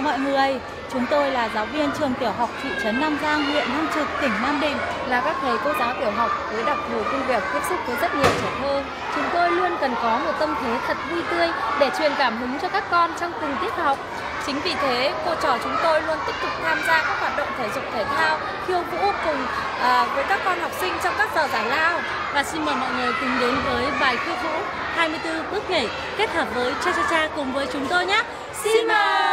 mọi người. Chúng tôi là giáo viên trường tiểu học thị trấn Nam Giang, huyện Nam Trực, tỉnh Nam Định. Là các thầy cô giáo tiểu học với đặc thù công việc tiếp xúc với rất nhiều trẻ thơ. Chúng tôi luôn cần có một tâm thế thật vui tươi để truyền cảm hứng cho các con trong từng tiết học. Chính vì thế, cô trò chúng tôi luôn tích cực tham gia các hoạt động thể dục thể thao, khiêu vũ cùng với các con học sinh trong các giờ giải lao. Và xin mời mọi người cùng đến với bài khiêu vũ 24 bước nhảy kết hợp với cha cha cha cùng với chúng tôi nhé. Xin mời!